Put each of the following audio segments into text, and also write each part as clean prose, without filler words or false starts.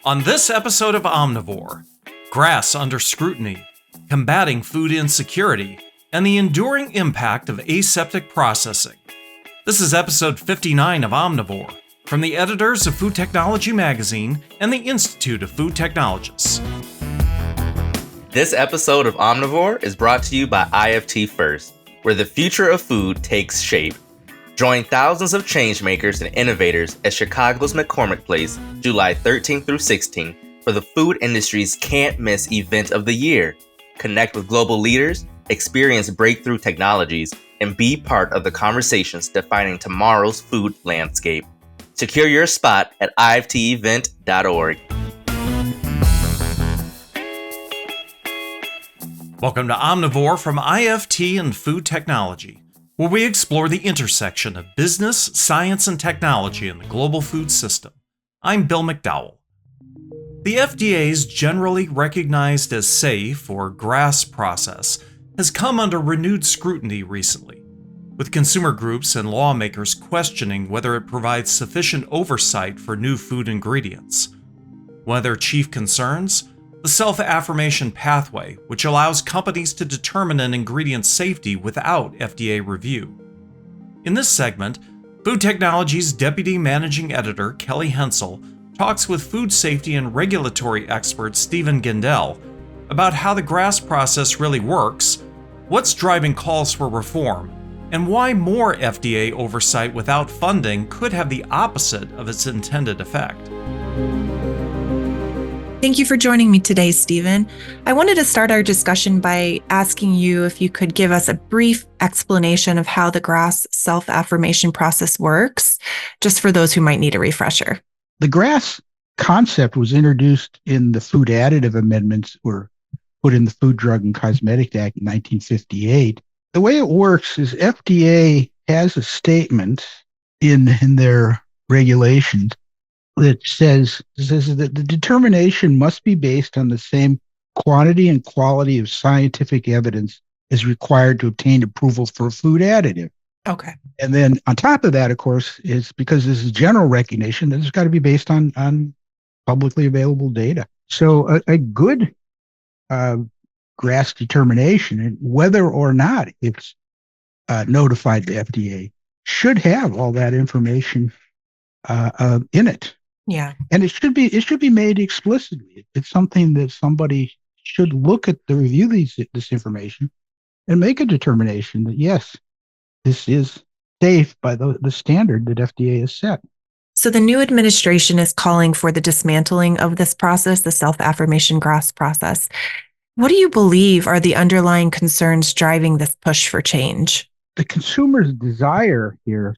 On this episode of Omnivore, GRAS under scrutiny, combating food insecurity, and the enduring impact of aseptic processing. This is episode 59 of Omnivore, from the editors of Food Technology magazine and the Institute of Food Technologists. This episode of Omnivore is brought to you by IFT FIRST, where the future of food takes shape. Join thousands of changemakers and innovators at Chicago's McCormick Place, July 13th through 16th, for the food industry's can't-miss event of the year. Connect with global leaders, experience breakthrough technologies, and be part of the conversations defining tomorrow's food landscape. Secure your spot at iftevent.org. Welcome to Omnivore from IFT and Food Technology, where we explore the intersection of business, science, and technology in the global food system. I'm Bill McDowell. The FDA's generally recognized as safe, or GRAS process, has come under renewed scrutiny recently, with consumer groups and lawmakers questioning whether it provides sufficient oversight for new food ingredients. One of their chief concerns? The self-affirmation pathway, which allows companies to determine an ingredient's safety without FDA review. In this segment, Food Technology's Deputy Managing Editor Kelly Hensel talks with food safety and regulatory expert Stephen Gendell about how the GRAS process really works, what's driving calls for reform, and why more FDA oversight without funding could have the opposite of its intended effect. Thank you for joining me today, Stephen. I wanted to start our discussion by asking you if you could give us a brief explanation of how the GRAS self-affirmation process works, just for those who might need a refresher. The GRAS concept was introduced in the Food Additive Amendments, were put in the Food, Drug, and Cosmetic Act in 1958. The way it works is FDA has a statement in their regulations that says that the determination must be based on the same quantity and quality of scientific evidence as required to obtain approval for a food additive. Okay. And then on top of that, of course, is because this is general recognition that it's got to be based on publicly available data. So a good GRAS determination, and whether or not it's notified the FDA, should have all that information in it. Yeah. And it should be made explicitly. It's something that somebody should look at the review this information and make a determination that yes, this is safe by the standard that FDA has set. So the new administration is calling for the dismantling of this process, the self-affirmation GRAS process. What do you believe are the underlying concerns driving this push for change? The consumer's desire here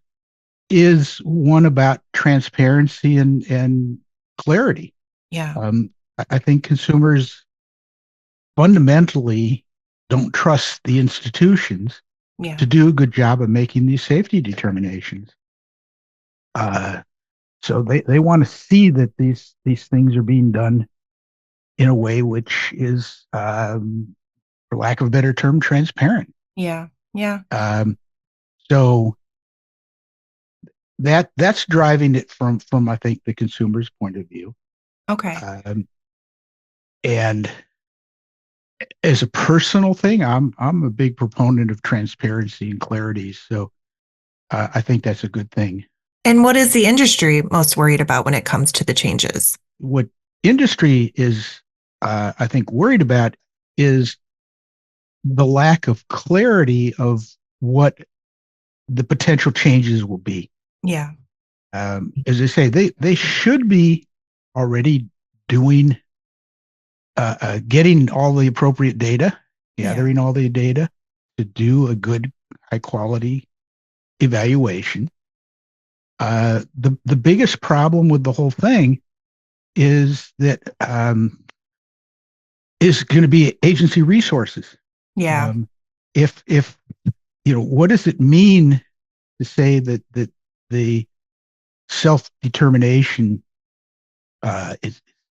is one about transparency and clarity. Yeah. I think consumers fundamentally don't trust the institutions to do a good job of making these safety determinations. So they want to see that these things are being done in a way which is, for lack of a better term, transparent. Yeah. Yeah. So that's driving it from I think the consumer's point of view. Okay. And as a personal thing, I'm a big proponent of transparency and clarity. So I think that's a good thing. And what is the industry most worried about when it comes to the changes? What industry is, I think, worried about is the lack of clarity of what the potential changes will be. Yeah. As I say, they should be already doing, getting all the appropriate data, gathering all the data to do a good, high quality evaluation. The biggest problem with the whole thing is that is going to be agency resources. Yeah. If what does it mean to say that the self-determination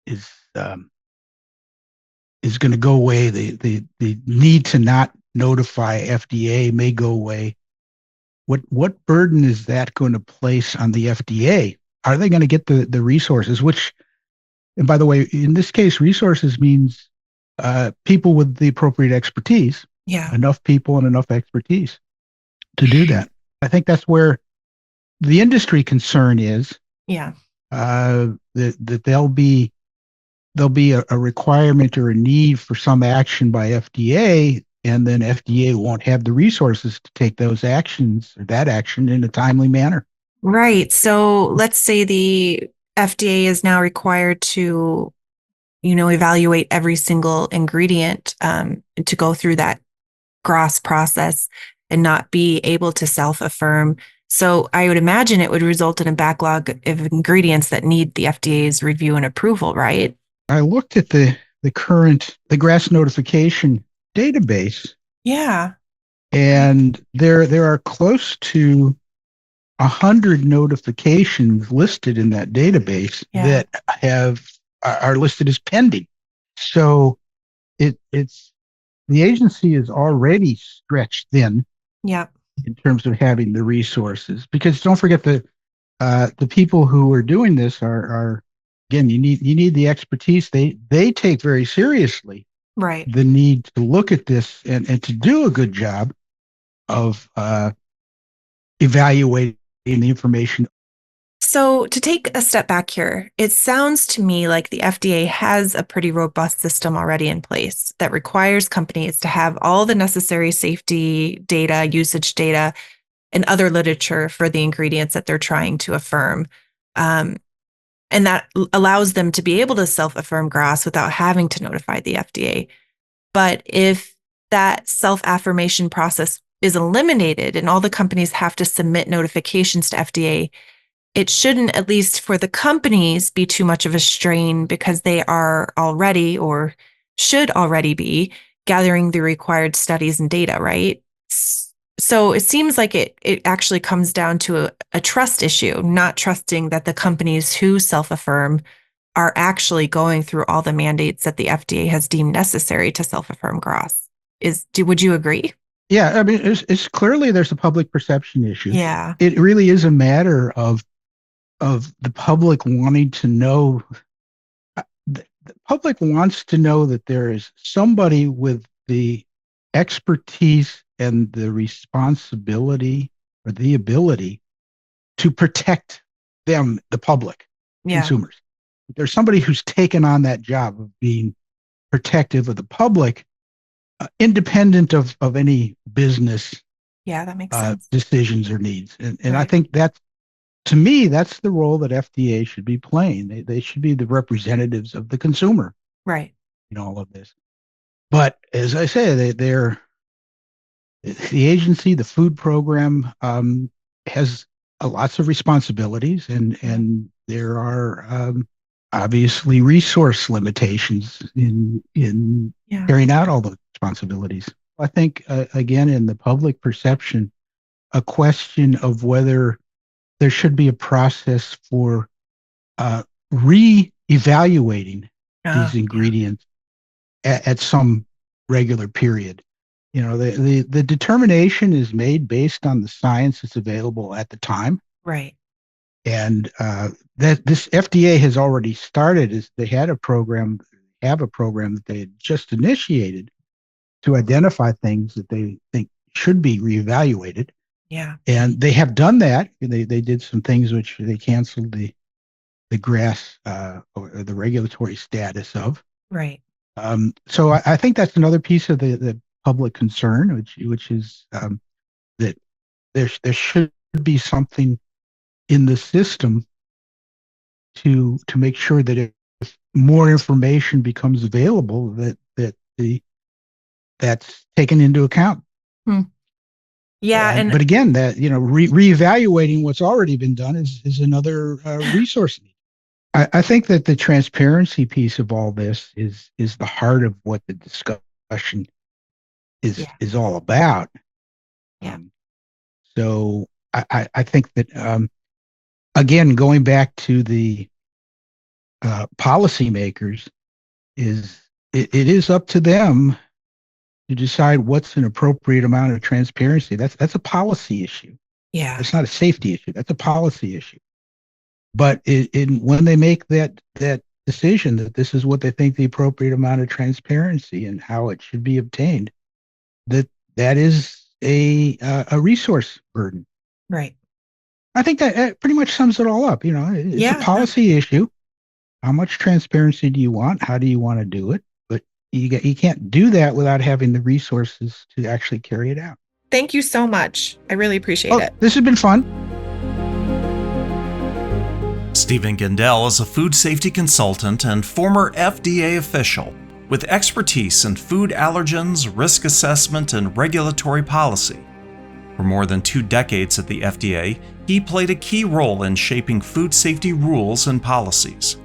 is going to go away? The need to not notify FDA may go away. What burden is that going to place on the FDA? Are they going to get the resources, which And by the way, in this case, resources means people with the appropriate expertise, Yeah. enough people and enough expertise to do that. I think that's where the industry concern is. Yeah. That there'll be a requirement or a need for some action by FDA, and then FDA won't have the resources to take those actions or that action in a timely manner. Right. So let's say the FDA is now required to, evaluate every single ingredient to go through that GRAS process and not be able to self-affirm. So I would imagine it would result in a backlog of ingredients that need the FDA's review and approval, right? I looked at the GRAS notification database, Yeah. and there are close to 100 notifications listed in that database that are listed as pending. So it's the agency is already stretched thin. Yeah. In terms of having the resources, because don't forget the people who are doing this are again, you need the expertise. They take very seriously the need to look at this and to do a good job of evaluating the information. So to take a step back here, it sounds to me like the FDA has a pretty robust system already in place that requires companies to have all the necessary safety data, usage data, and other literature for the ingredients that they're trying to affirm. And that allows them to be able to self-affirm GRAS without having to notify the FDA. But if that self-affirmation process is eliminated and all the companies have to submit notifications to FDA, it shouldn't, at least for the companies, be too much of a strain because they are already, or should already be, gathering the required studies and data, right? So it seems like it actually comes down to a trust issue, not trusting that the companies who self-affirm are actually going through all the mandates that the FDA has deemed necessary to self-affirm GRAS. Would you agree? Yeah, I mean, it's clearly there's a public perception issue. Yeah. It really is a matter of the public wanting to know. The public wants to know that there is somebody with the expertise and the responsibility or the ability to protect them, the public, consumers. There's somebody who's taken on that job of being protective of the public, independent of any business that makes sense. decisions or needs. And I think that's, to me, that's the role that FDA should be playing. They should be the representatives of the consumer, right, in all of this. But as I say, they're the agency, the food program, has lots of responsibilities, and there are obviously resource limitations in carrying out all those responsibilities. I think, again, in the public perception, a question of whether there should be a process for re-evaluating these ingredients at some regular period. The determination is made based on the science that's available at the time. Right. And that this FDA has already started, is they have a program that they had just initiated to identify things that they think should be reevaluated. Yeah. And they have done that. They did some things which they canceled the GRAS or the regulatory status of. Right. So I think that's another piece of the public concern, which is that there should be something in the system to make sure that if more information becomes available, that's taken into account. Yeah, but again, that reevaluating what's already been done is another resource need. I think that the transparency piece of all this is the heart of what the discussion is all about. Yeah. So I think that again, going back to the policymakers, it is up to them to decide what's an appropriate amount of transparency. That's a policy issue. Yeah. It's not a safety issue. That's a policy issue. But when they make that decision that this is what they think the appropriate amount of transparency and how it should be obtained, that is a resource burden. Right. I think that pretty much sums it all up. It's a Yeah. policy issue. How much transparency do you want? How do you want to do it? But you can't do that without having the resources to actually carry it out. Thank you so much. I really appreciate it. This has been fun. Stephen Gendell is a food safety consultant and former FDA official with expertise in food allergens, risk assessment, and regulatory policy. For more than 2 decades at the FDA, he played a key role in shaping food safety rules and policies.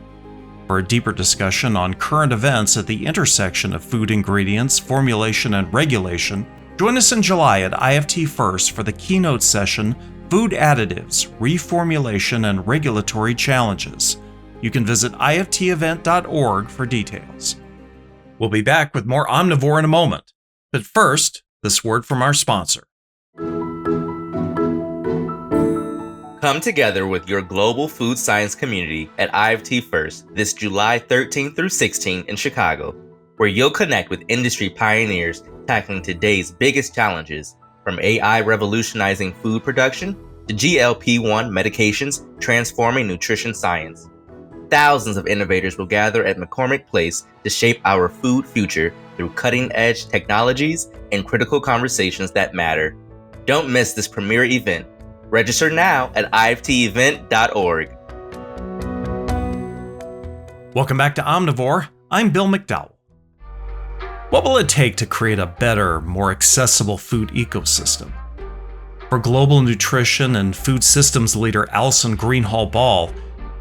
For a deeper discussion on current events at the intersection of food ingredients, formulation, and regulation, join us in July at IFT FIRST for the keynote session, Food Additives, Reformulation, and Regulatory Challenges. You can visit iftevent.org for details. We'll be back with more Omnivore in a moment. But first, this word from our sponsor. Come together with your global food science community at IFT FIRST this July 13th through 16th in Chicago, where you'll connect with industry pioneers tackling today's biggest challenges, from AI revolutionizing food production to GLP-1 medications transforming nutrition science. Thousands of innovators will gather at McCormick Place to shape our food future through cutting-edge technologies and critical conversations that matter. Don't miss this premier event. Register now at iftevent.org. Welcome back to Omnivore. I'm Bill McDowell. What will it take to create a better, more accessible food ecosystem? For global nutrition and food systems leader Alison Greenhall Ball,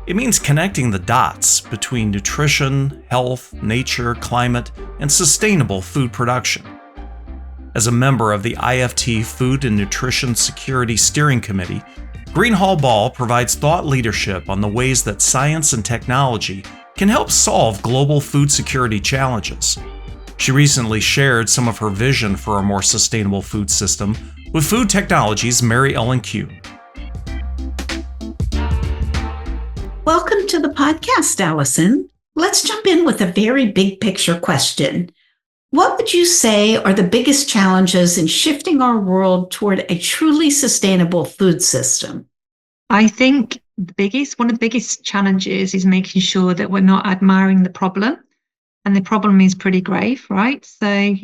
it means connecting the dots between nutrition, health, nature, climate, and sustainable food production. As a member of the IFT Food and Nutrition Security Steering Committee, Greenhall Ball provides thought leadership on the ways that science and technology can help solve global food security challenges. She recently shared some of her vision for a more sustainable food system with Food Technology's Mary Ellen Kuhn. Welcome to the podcast, Allison. Let's jump in with a very big picture question. What would you say are the biggest challenges in shifting our world toward a truly sustainable food system? I think one of the biggest challenges is making sure that we're not admiring the problem. And the problem is pretty grave, right? So,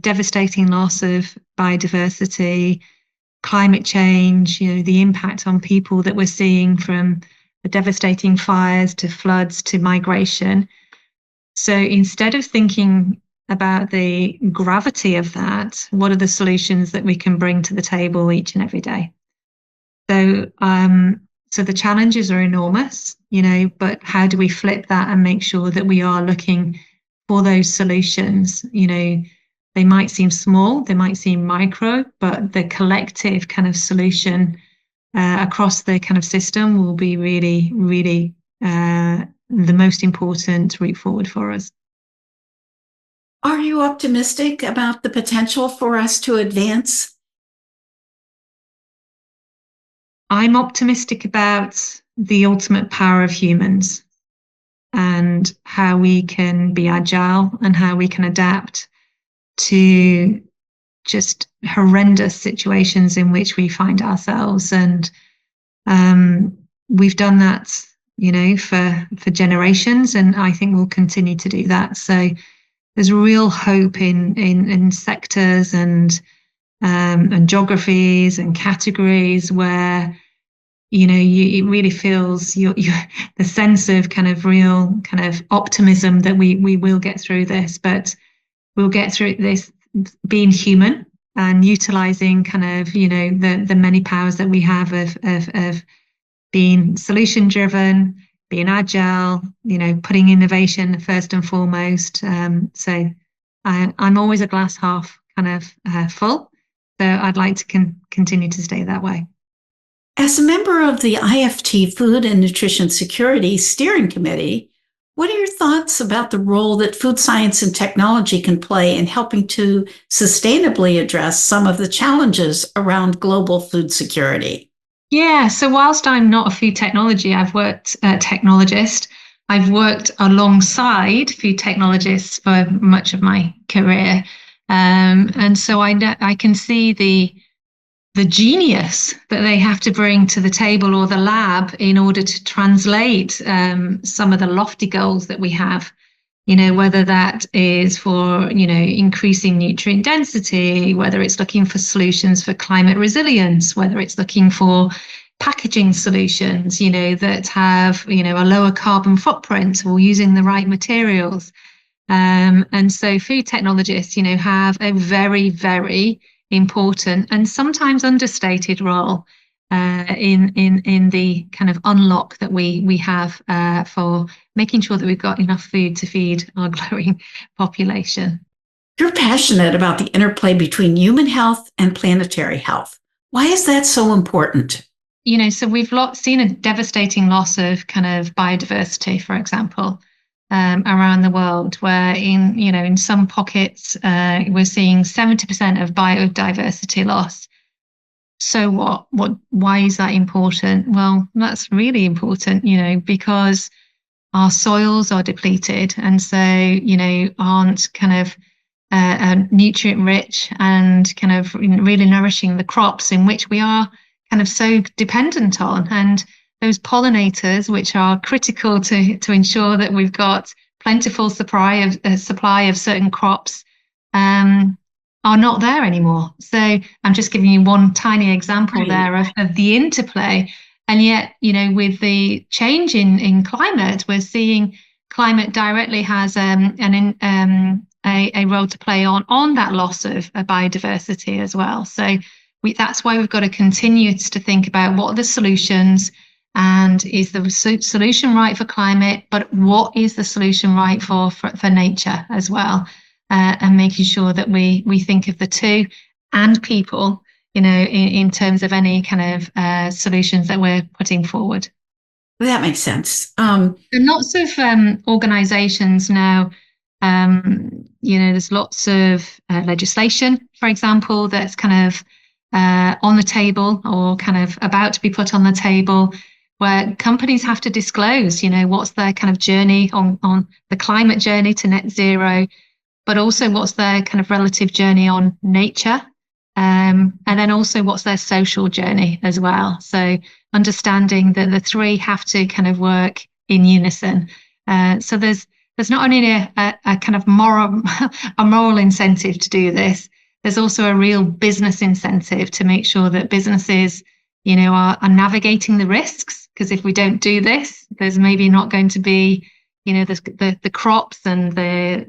devastating loss of biodiversity, climate change, the impact on people that we're seeing from the devastating fires to floods to migration. So instead of thinking about the gravity of that, what are the solutions that we can bring to the table each and every day? So the challenges are enormous, but how do we flip that and make sure that we are looking for those solutions? They might seem small, they might seem micro, but the collective kind of solution across the kind of system will be really, really the most important route forward for us. Are you optimistic about the potential for us to advance? I'm optimistic about the ultimate power of humans and how we can be agile and how we can adapt to just horrendous situations in which we find ourselves. And we've done that, for generations, and I think we'll continue to do that. So there's real hope in sectors and geographies and categories where it really feels the sense of kind of real kind of optimism that we will get through this, but we'll get through this being human and utilizing kind of the many powers that we have of being solution driven, being agile, putting innovation first and foremost. So I'm always a glass half kind of full. So I'd like to continue to stay that way. As a member of the IFT Food and Nutrition Security Steering Committee, what are your thoughts about the role that food science and technology can play in helping to sustainably address some of the challenges around global food security? Yeah, so whilst I'm not a food technologist, I've worked alongside food technologists for much of my career. And so I can see the genius that they have to bring to the table or the lab in order to translate some of the lofty goals that we have, whether that is for, increasing nutrient density, whether it's looking for solutions for climate resilience, whether it's looking for packaging solutions, that have, a lower carbon footprint or using the right materials. And so food technologists, have a very, very important and sometimes understated role in the kind of unlock that we have for making sure that we've got enough food to feed our growing population. You're passionate about the interplay between human health and planetary health. Why is that so important? So we've seen a devastating loss of kind of biodiversity, for example, around the world, where in some pockets we're seeing 70% of biodiversity loss. So what? Why is that important? Well, that's really important, because our soils are depleted, and so aren't kind of nutrient rich and kind of really nourishing the crops in which we are kind of so dependent on. And those pollinators, which are critical to ensure that we've got plentiful supply of certain crops, are not there anymore. So I'm just giving you one tiny example there of the interplay. And yet, with the change in climate, we're seeing climate directly has a role to play on that loss of biodiversity as well. So that's why we've got to continue to think about what are the solutions, and is the solution right for climate, but what is the solution right for nature as well, and making sure that we think of the two and people, in terms of any kind of solutions that we're putting forward. That makes sense. And lots of organizations now, there's lots of legislation, for example, that's kind of on the table or kind of about to be put on the table, where companies have to disclose, what's their kind of journey on the climate journey to net zero, but also what's their kind of relative journey on nature, and then also what's their social journey as well. So understanding that the three have to kind of work in unison. So there's not only a kind of moral incentive to do this, there's also a real business incentive to make sure that businesses, are navigating the risks. Because if we don't do this, there's maybe not going to be, the crops and the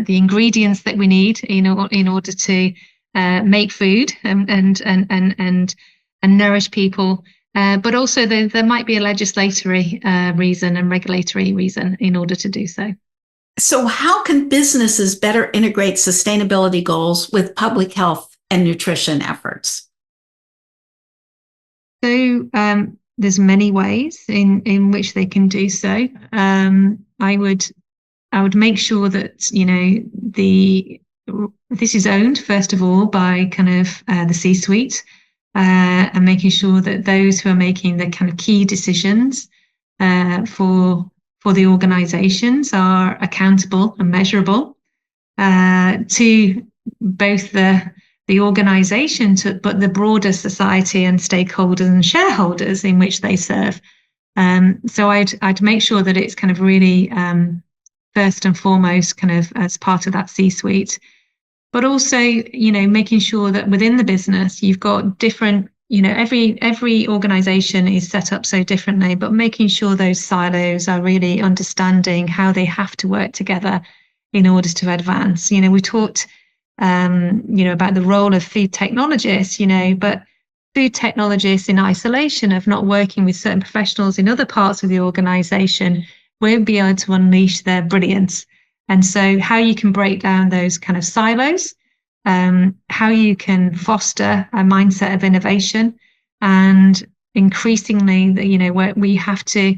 ingredients that we need, in order to make food and nourish people. But also there might be a legislatory reason and regulatory reason in order to do so. So how can businesses better integrate sustainability goals with public health and nutrition efforts? So there's many ways in which they can do so. I would make sure that this is owned first of all by kind of the C-suite, and making sure that those who are making the kind of key decisions for the organizations are accountable and measurable to both the organization, but the broader society and stakeholders and shareholders in which they serve. So I'd make sure that it's kind of really first and foremost kind of as part of that C-suite, but also, making sure that within the business you've got different, every organization is set up so differently, but making sure those silos are really understanding how they have to work together in order to advance. We talked, about the role of food technologists, but food technologists in isolation of not working with certain professionals in other parts of the organization won't be able to unleash their brilliance. And so how you can break down those kind of silos, how you can foster a mindset of innovation, and increasingly, where we have to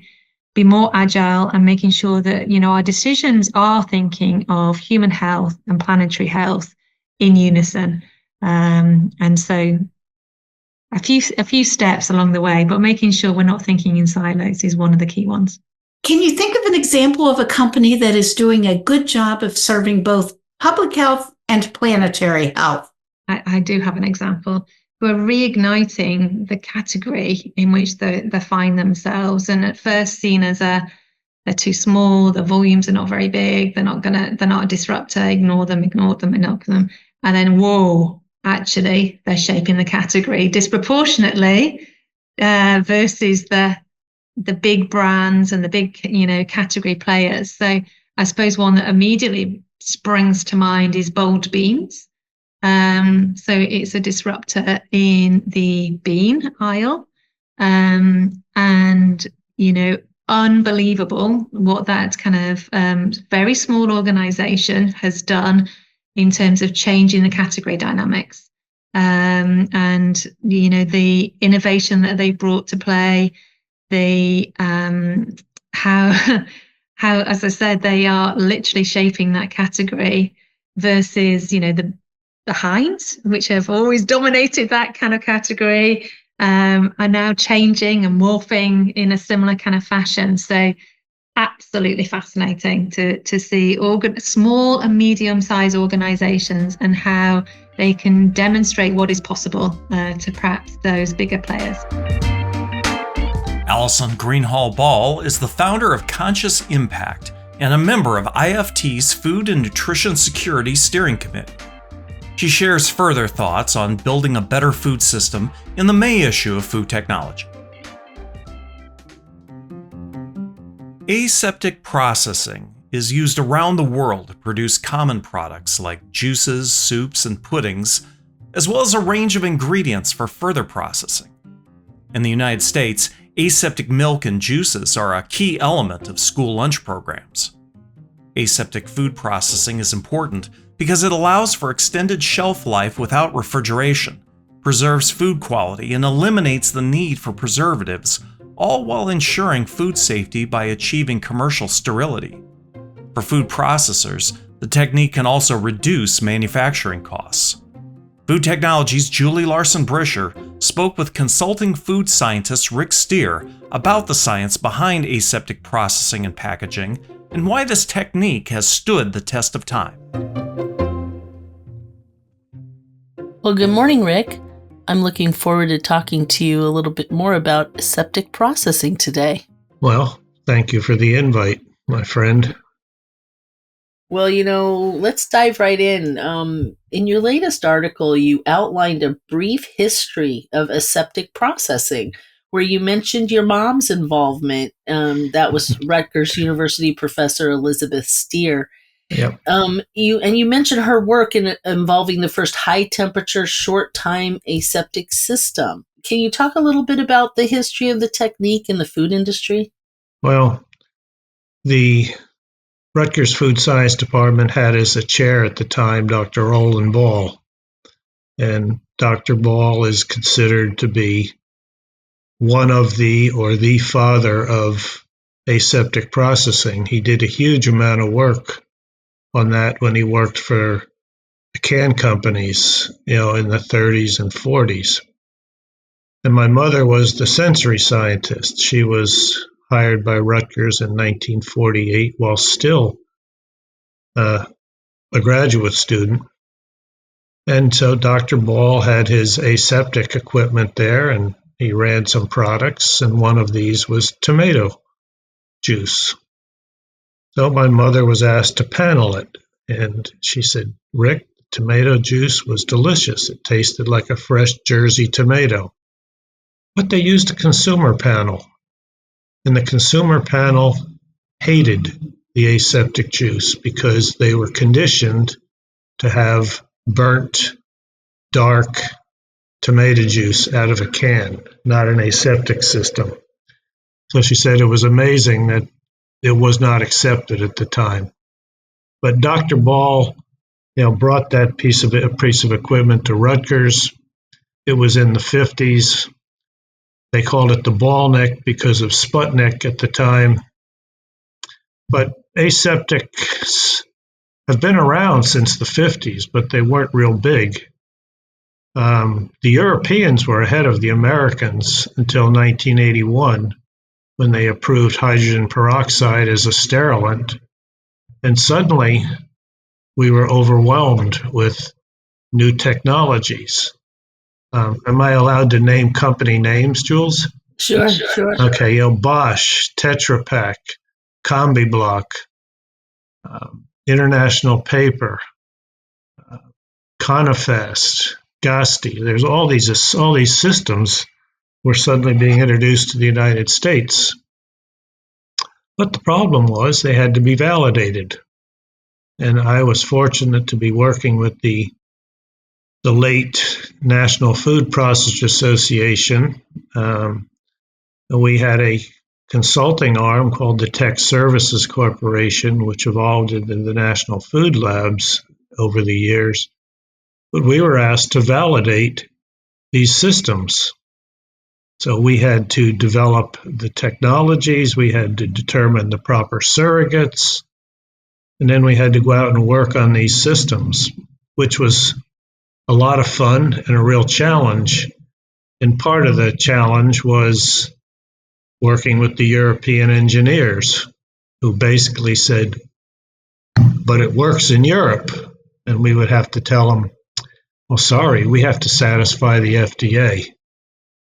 be more agile and making sure that, our decisions are thinking of human health and planetary health in unison. And so a few steps along the way, but making sure we're not thinking in silos is one of the key ones. Can you think of an example of a company that is doing a good job of serving both public health and planetary health? I do have an example. Who are reigniting the category in which they find themselves, and at first seen as they're too small, the volumes are not very big, they're not a disruptor, ignore them, and then whoa, actually they're shaping the category disproportionately versus the big brands and the big category players. So I suppose one that immediately springs to mind is Bold Beans. So it's a disruptor in the bean aisle, and unbelievable what that kind of very small organization has done in terms of changing the category dynamics, and the innovation that they brought to play, the how as I said, they are literally shaping that category versus the Heinz, which have always dominated that kind of category, are now changing and morphing in a similar kind of fashion. So absolutely fascinating to see small and medium-sized organizations and how they can demonstrate what is possible to perhaps those bigger players. Alison Greenhall Ball is the founder of Conscious Impact and a member of IFT's Food and Nutrition Security Steering Committee. She shares further thoughts on building a better food system in the May issue of Food Technology. Aseptic processing is used around the world to produce common products like juices, soups, and puddings, as well as a range of ingredients for further processing. In the United States, aseptic milk and juices are a key element of school lunch programs. Aseptic food processing is important because it allows for extended shelf life without refrigeration, preserves food quality, and eliminates the need for preservatives, all while ensuring food safety by achieving commercial sterility. For food processors, the technique can also reduce manufacturing costs. Food Technology's Julie Larson-Brischer spoke with consulting food scientist Rick Steer about the science behind aseptic processing and packaging and why this technique has stood the test of time. Well, good morning, Rick. I'm looking forward to talking to you a little bit more about aseptic processing today. Well, thank you for the invite, my friend. Well, let's dive right in. In your latest article, you outlined a brief history of aseptic processing, where you mentioned your mom's involvement. That was Rutgers University professor Elizabeth Steer. Yep. You mentioned her work involving the first high-temperature, short-time aseptic system. Can you talk a little bit about the history of the technique in the food industry? Well, the Rutgers Food Science Department had as a chair at the time Dr. Roland Ball. And Dr. Ball is considered to be one of the father of aseptic processing. He did a huge amount of work on that when he worked for the can companies, in the 30s and 40s. And my mother was the sensory scientist. She was hired by Rutgers in 1948 while still a graduate student. And so Dr. Ball had his aseptic equipment there, and he ran some products, and one of these was tomato juice. So my mother was asked to panel it, and she said, "Rick, tomato juice was delicious. It tasted like a fresh Jersey tomato." But they used a consumer panel, and the consumer panel hated the aseptic juice because they were conditioned to have burnt, dark tomato juice out of a can, not an aseptic system. So she said it was amazing that it was not accepted at the time. But Dr. Ball, brought that piece of equipment to Rutgers. It was in the 50s. They called it the ball neck because of Sputnik at the time. But aseptics have been around since the 50s, but they weren't real big. The Europeans were ahead of the Americans until 1981, when they approved hydrogen peroxide as a sterilant. And suddenly we were overwhelmed with new technologies. Am I allowed to name company names, Jules? Sure, sure. Okay, Bosch, Tetra Pak, Combi Block, International Paper, Conifest, Gasti. There's all these systems were suddenly being introduced to the United States. But the problem was they had to be validated. And I was fortunate to be working with the late National Food Processors Association. We had a consulting arm called the Tech Services Corporation, which evolved into the National Food Labs over the years. But we were asked to validate these systems. So we had to develop the technologies, we had to determine the proper surrogates, and then we had to go out and work on these systems, which was a lot of fun and a real challenge. And part of the challenge was working with the European engineers, who basically said, but it works in Europe. And we would have to tell them, well, sorry, we have to satisfy the FDA.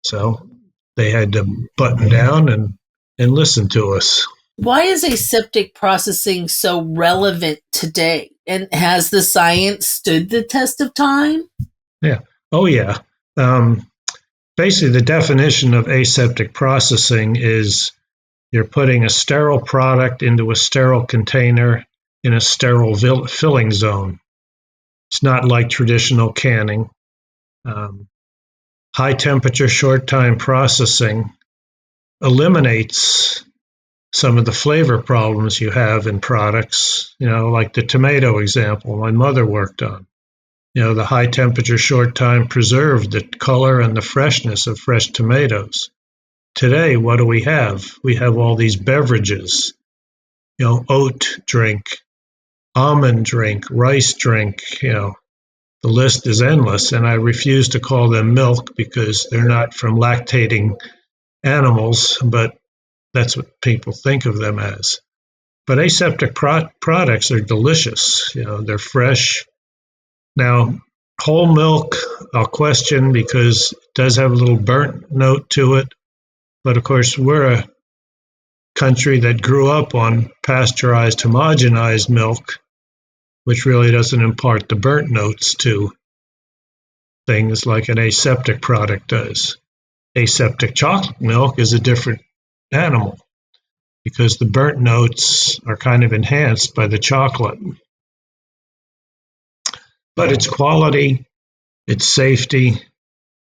So they had to button down and listen to us. Why is aseptic processing so relevant today? And has the science stood the test of time? Yeah. Oh, yeah. Basically, the definition of aseptic processing is you're putting a sterile product into a sterile container in a sterile filling zone. It's not like traditional canning. High temperature, short time processing eliminates some of the flavor problems you have in products, like the tomato example my mother worked on. The high temperature, short time preserved the color and the freshness of fresh tomatoes. Today, what do we have? We have all these beverages, oat drink, almond drink, rice drink, the list is endless. And I refuse to call them milk because they're not from lactating animals, but that's what people think of them as. But aseptic products are delicious. They're fresh. Now, whole milk, I'll question because it does have a little burnt note to it. But of course, we're a country that grew up on pasteurized, homogenized milk, which really doesn't impart the burnt notes to things like an aseptic product does. Aseptic chocolate milk is a different animal because the burnt notes are kind of enhanced by the chocolate. But it's quality, it's safety,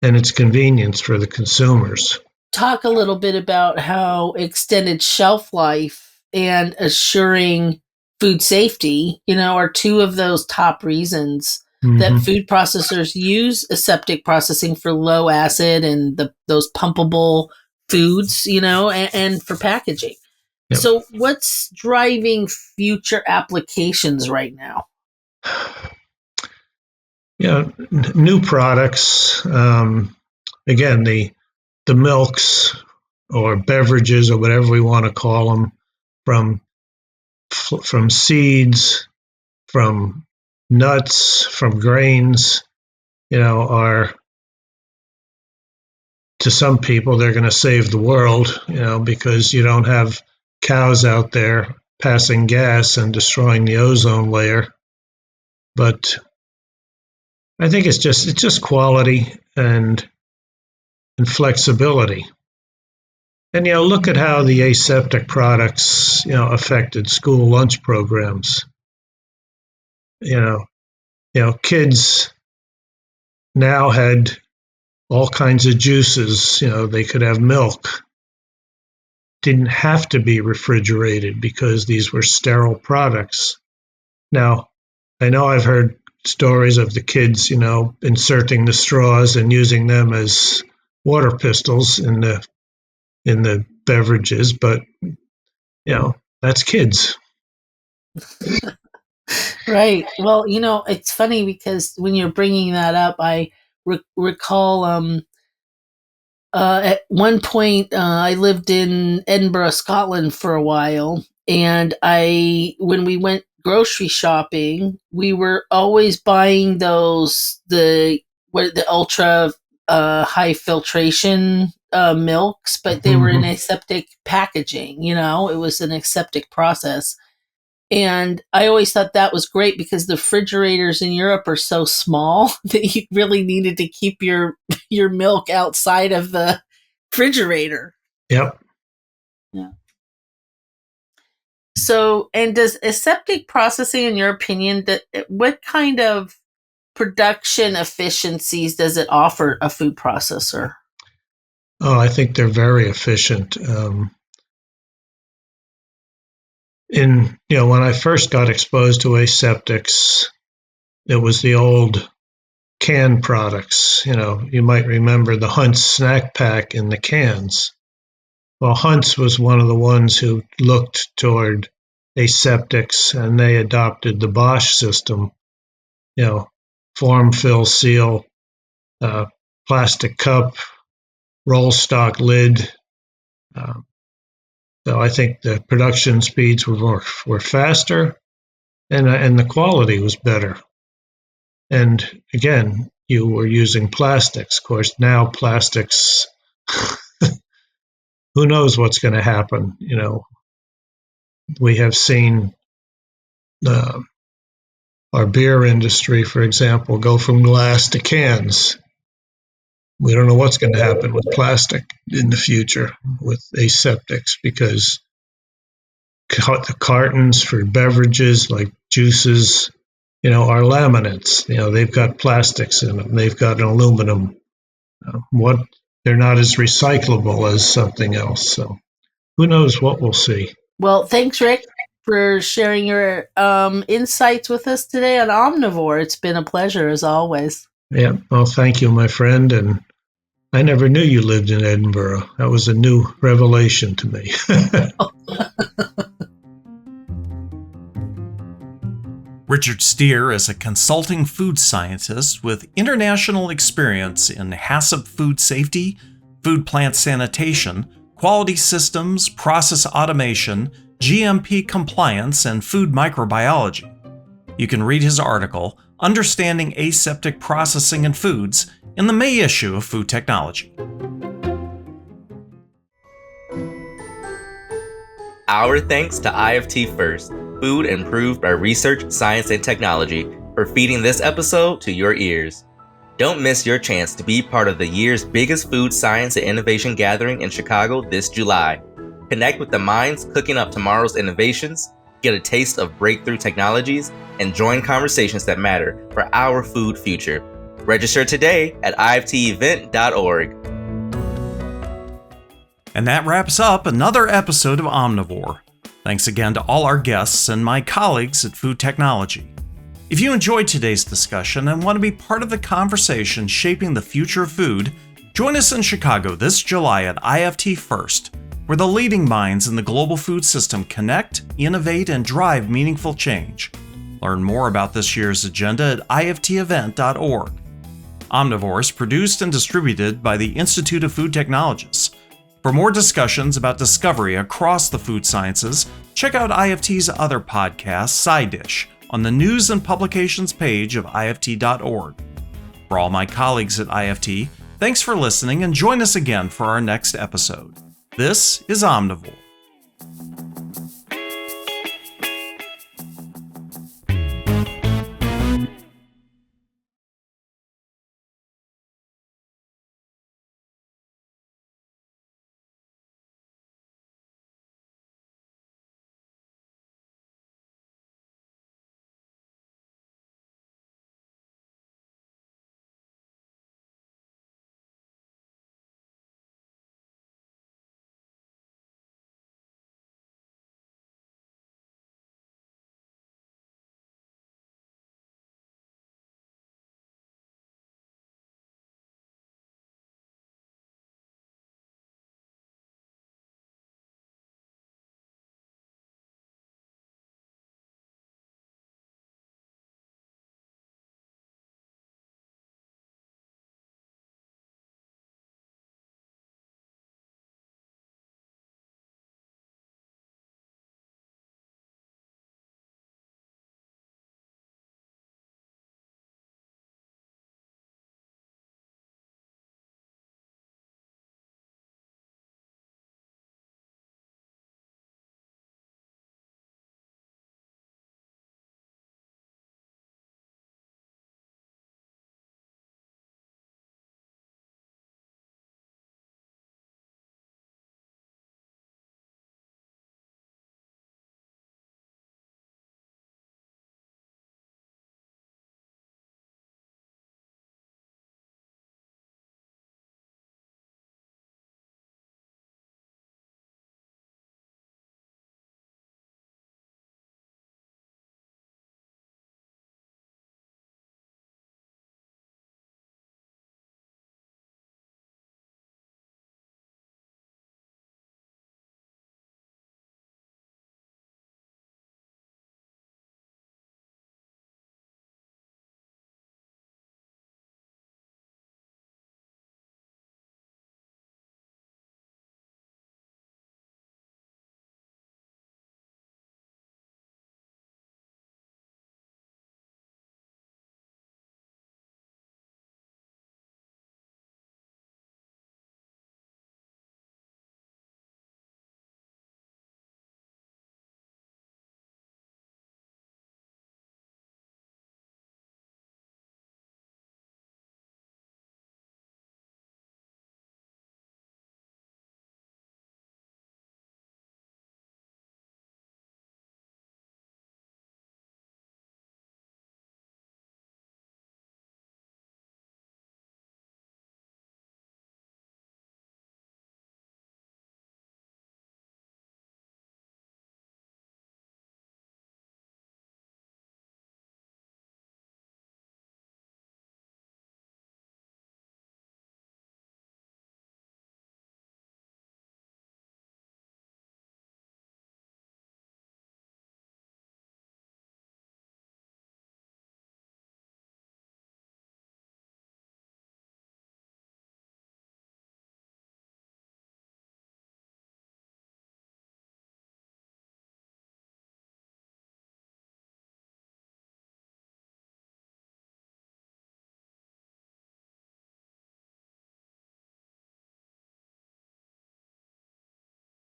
and it's convenience for the consumers. Talk a little bit about how extended shelf life and assuring food safety, are two of those top reasons that food processors use aseptic processing for low acid and those pumpable foods, and for packaging. Yep. So what's driving future applications right now? New products. Again, the milks or beverages or whatever we want to call them, from seeds, from nuts, from grains, are, to some people, they're going to save the world, because you don't have cows out there passing gas and destroying the ozone layer. But I think it's just quality and flexibility. And look at how the aseptic products affected school lunch programs. Kids now had all kinds of juices. They could have milk. Didn't have to be refrigerated because these were sterile products. Now, I know I've heard stories of the kids, inserting the straws and using them as water pistols in the beverages, but that's kids. Right. Well, it's funny because when you're bringing that up, I recall At one point, I lived in Edinburgh, Scotland for a while, and when we went grocery shopping, we were always buying the ultra high filtration milks, but they were in aseptic packaging. It was an aseptic process. And I always thought that was great because the refrigerators in Europe are so small that you really needed to keep your milk outside of the refrigerator. Yep. Yeah. So, and does aseptic processing, in your opinion, what kind of production efficiencies does it offer a food processor? Oh, I think they're very efficient. When I first got exposed to aseptics, it was the old canned products. You might remember the Hunt's snack pack in the cans. Well, Hunt's was one of the ones who looked toward aseptics, and they adopted the Bosch system. Form, fill, seal, plastic cup, roll stock lid. So I think the production speeds were faster, and the quality was better. And again, you were using plastics. Of course, now plastics, who knows what's going to happen? We have seen our beer industry, for example, go from glass to cans. We don't know what's going to happen with plastic in the future with aseptics, because the cartons for beverages like juices, are laminates. They've got plastics in them. They've got an aluminum. They're not as recyclable as something else. So who knows what we'll see. Well, thanks, Rick, for sharing your insights with us today on Omnivore. It's been a pleasure, as always. Yeah. Well, thank you, my friend. And I never knew you lived in Edinburgh. That was a new revelation to me. Richard Steer is a consulting food scientist with international experience in HACCP food safety, food plant sanitation, quality systems, process automation, GMP compliance, and food microbiology. You can read his article, Understanding Aseptic Processing in Foods, in the May issue of Food Technology. Our thanks to IFT FIRST, food improved by research, science, and technology, for feeding this episode to your ears. Don't miss your chance to be part of the year's biggest food science and innovation gathering in Chicago this July. Connect with the minds cooking up tomorrow's innovations, get a taste of breakthrough technologies, and join conversations that matter for our food future. Register today at iftevent.org. And that wraps up another episode of Omnivore. Thanks again to all our guests and my colleagues at Food Technology. If you enjoyed today's discussion and want to be part of the conversation shaping the future of food, join us in Chicago this July at IFT FIRST, where the leading minds in the global food system connect, innovate, and drive meaningful change. Learn more about this year's agenda at iftevent.org. Omnivore is produced and distributed by the Institute of Food Technologists. For more discussions about discovery across the food sciences, check out IFT's other podcast, Side Dish, on the News and Publications page of IFT.org. For all my colleagues at IFT, thanks for listening and join us again for our next episode. This is Omnivore.